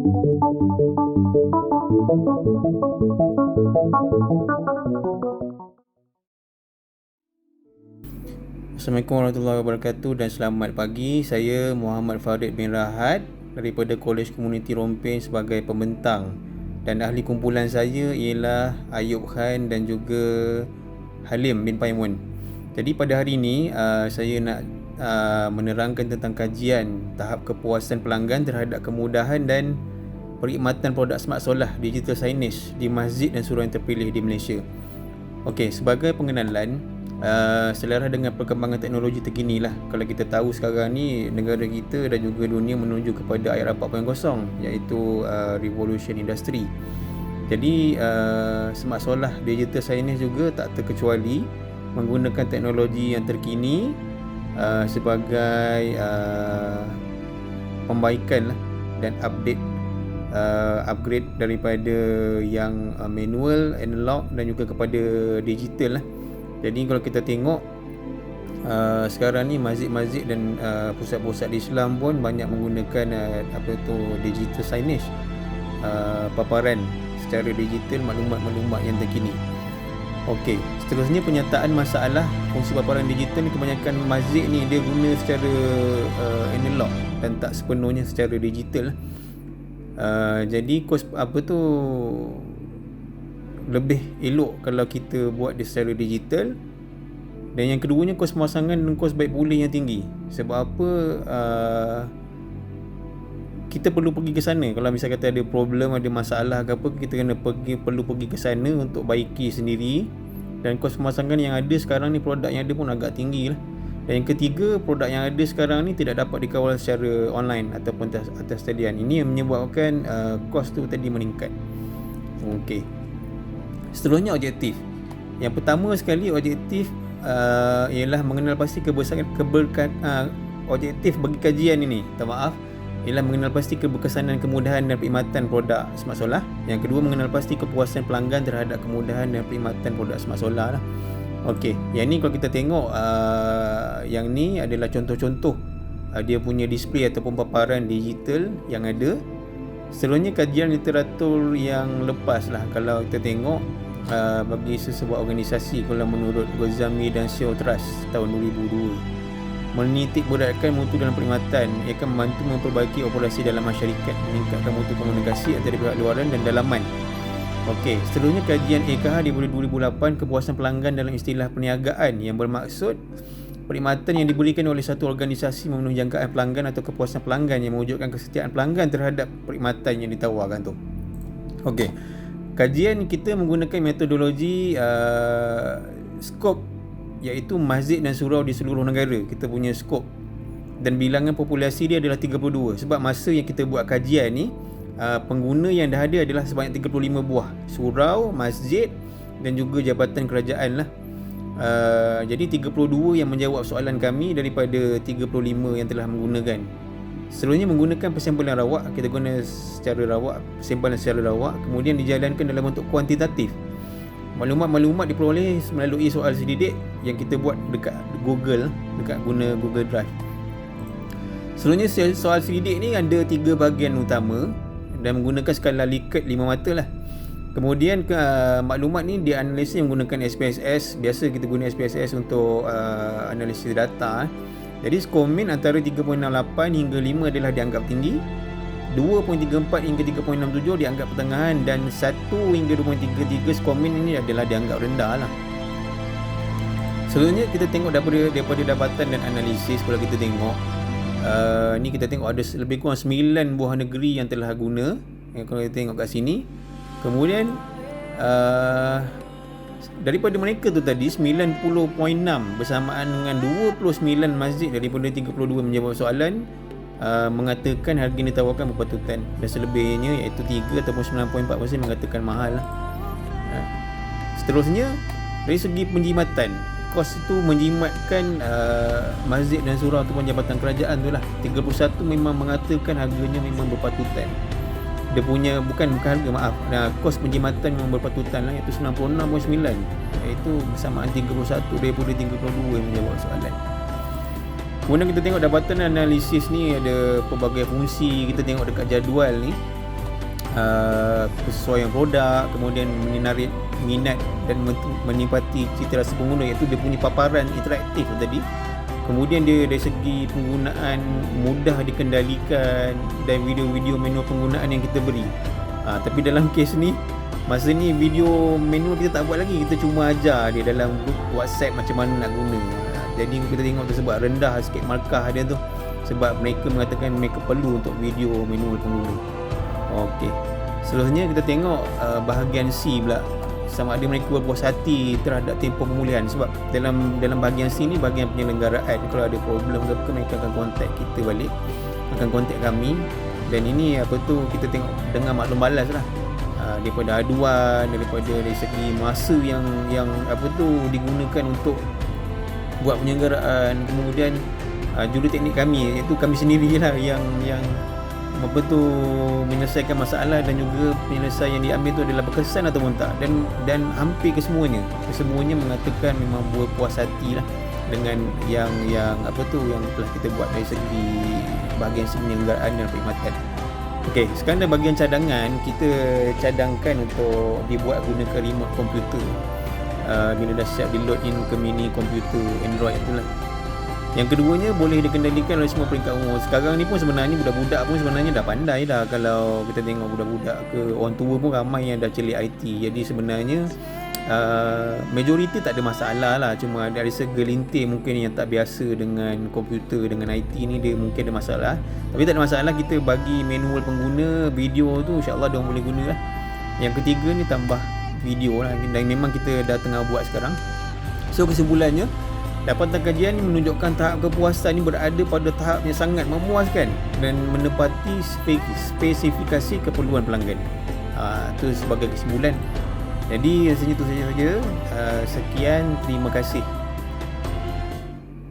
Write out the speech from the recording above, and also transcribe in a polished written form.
Assalamualaikum warahmatullahi wabarakatuh dan selamat pagi. Saya Muhammad Farid bin Rahat daripada Kolej Komuniti Rompin sebagai pembentang, dan ahli kumpulan saya ialah Ayub Khan dan juga Halim bin Paimun. Jadi pada hari ini saya nak menerangkan tentang kajian tahap kepuasan pelanggan terhadap kemudahan dan perkhidmatan produk smart solar digital signage di masjid dan surau yang terpilih di Malaysia. Okey, sebagai pengenalan, selera dengan perkembangan teknologi terkini lah. Kalau kita tahu sekarang ni negara kita dan juga dunia menuju kepada era 4.0, iaitu revolution industry. Jadi smart solar digital signage juga tak terkecuali menggunakan teknologi yang terkini sebagai pembaikan lah dan upgrade daripada yang manual, analog dan juga kepada digital lah. Jadi kalau kita tengok sekarang ni masjid-masjid dan pusat-pusat Islam pun banyak menggunakan digital signage, paparan secara digital maklumat-maklumat yang terkini. Okey, seterusnya penyataan masalah fungsi paparan digital ni, kebanyakan masjid ni dia guna secara analog dan tak sepenuhnya secara digital. Jadi kos lebih elok kalau kita buat dia secara digital. Dan yang keduanya, kos pemasangan dan kos baik pulih yang tinggi. Sebab apa? Kita perlu pergi ke sana. Kalau misalnya kata ada problem, ada masalah ke apa, kita perlu pergi ke sana untuk baiki sendiri. Dan kos pemasangan yang ada sekarang ni, produk yang ada pun agak tinggi lah. Dan yang ketiga, produk yang ada sekarang ni tidak dapat dikawal secara online ataupun atas talian. Ini yang menyebabkan kos tu tadi meningkat. Okey. Seterusnya, objektif. Yang pertama sekali, objektif ialah mengenal pasti objektif bagi kajian ini, ialah mengenal pasti keberkesanan, kemudahan dan perkhidmatan produk smart solar. Yang kedua, mengenal pasti kepuasan pelanggan terhadap kemudahan dan perkhidmatan produk smart solar lah. Okey, yang ni kalau kita tengok yang ni adalah contoh-contoh dia punya display ataupun paparan digital yang ada. Seterusnya, kajian literatur yang lepas lah. Kalau kita tengok bagi sesebuah organisasi, kalau menurut Gozami dan Seo Trust tahun 2002, menitik beratkan mutu dalam perkhidmatan ia akan membantu memperbaiki operasi dalam masyarakat, meningkatkan mutu komunikasi antara pihak luaran dan dalaman. Okey, seterusnya kajian EKH di 2008, kepuasan pelanggan dalam istilah perniagaan, yang bermaksud perkhidmatan yang diberikan oleh satu organisasi memenuhi jangkaan pelanggan atau kepuasan pelanggan yang mewujudkan kesetiaan pelanggan terhadap perkhidmatan yang ditawarkan tu. Okey, kajian kita menggunakan metodologi skop, iaitu masjid dan surau di seluruh negara. Kita punya skop dan bilangan populasi dia adalah 32. Sebab masa yang kita buat kajian ni, pengguna yang dah ada adalah sebanyak 35 buah surau, masjid dan juga jabatan kerajaan lah. Jadi 32 yang menjawab soalan kami daripada 35 yang telah menggunakan. Seterusnya, menggunakan persampalan rawak. Kita guna secara rawak, persampalan secara rawak, kemudian dijalankan dalam bentuk kuantitatif. Maklumat-maklumat diperoleh melalui soal selidik yang kita buat dekat Google, dekat guna Google Drive. Seterusnya, soal selidik ni ada 3 bahagian utama dan menggunakan skala Likert 5 mata lah. Kemudian maklumat ni dianalisis menggunakan SPSS. Biasa kita guna SPSS untuk analisis data. Jadi skor min antara 3.68 hingga 5 adalah dianggap tinggi, 2.34 hingga 3.67 dianggap pertengahan, dan 1 hingga 2.33 skor min ini adalah dianggap rendah lah. Selanjutnya kita tengok daripada dapatan dan analisis. Kalau kita tengok ni, kita tengok ada lebih kurang 9 buah negeri yang telah guna. Kalau kita tengok kat sini, kemudian daripada mereka tu tadi 90.6 bersamaan dengan 29 masjid daripada 32 menjawab soalan mengatakan harga yang ditawarkan berpatutan, dan selebihnya iaitu 3 ataupun 9.4% mengatakan mahal lah. Seterusnya, dari segi penjimatan, kos itu menjimatkan masjid dan surau ataupun jabatan kerajaan tu lah. 31 memang mengatakan harganya memang berpatutan. Dia punya bukan harga, kos penjimatan memang berpatutan lah, iaitu 96.9, iaitu bersamaan 31 daripada 32 yang menjawab soalan. Kemudian kita tengok dapatan analisis ni ada pelbagai fungsi. Kita tengok dekat jadual ni, kesesuaian produk, kemudian menarik minat dan menikmati cita rasa pengguna, iaitu dia punya paparan interaktif tadi. Kemudian dia dari segi penggunaan mudah dikendalikan dan video-video manual penggunaan yang kita beri. Tapi dalam kes ni, masa ni video manual kita tak buat lagi, kita cuma ajar dia dalam group WhatsApp macam mana nak guna. Jadi kita tengok tu sebab rendah sikit markah dia tu, sebab mereka mengatakan mereka perlu untuk video manual pengguna. Okey. Seterusnya kita tengok bahagian C pula, sama ada mereka berpuas hati terhadap tempoh pemulihan. Sebab dalam bahagian C ni bahagian penyelenggaraan, kalau ada problem ke apa, mereka akan kontak kita balik, akan kontak kami. Dan ini kita tengok dengar maklum balas lah, daripada aduan, daripada dari segi masa yang digunakan untuk buat penyelenggaraan. Kemudian juruteknik kami, iaitu kami sendirilah yang menyelesaikan masalah, dan juga penyelesaian yang diambil tu adalah berkesan ataupun tak, dan hampir kesemuanya mengatakan memang berpuas hati lah dengan yang telah kita buat dari segi bahagian penyelenggaraan dan perkhidmatan. Okey, sekarang dalam bahagian cadangan, kita cadangkan untuk dibuat gunakan remote komputer bila dah siap di load in ke mini komputer Android itulah. Yang keduanya boleh dikendalikan oleh semua peringkat umur. Sekarang ni pun sebenarnya budak-budak pun sebenarnya dah pandai dah. Kalau kita tengok budak-budak ke orang tua pun ramai yang dah celik IT. Jadi sebenarnya majoriti tak ada masalah lah. Cuma dari segelintir mungkin yang tak biasa dengan komputer, dengan IT ni, dia mungkin ada masalah. Tapi tak ada masalah, kita bagi manual pengguna video tu, insyaAllah dia boleh guna lah. Yang ketiga ni tambah video lah, dan memang kita dah tengah buat sekarang. So kesimpulannya, dapatan kajian ini menunjukkan tahap kepuasan ini berada pada tahap yang sangat memuaskan dan menepati spesifikasi keperluan pelanggan. Itu sebagai kesimpulan. Jadi rasanya itu saja. Sekian, terima kasih.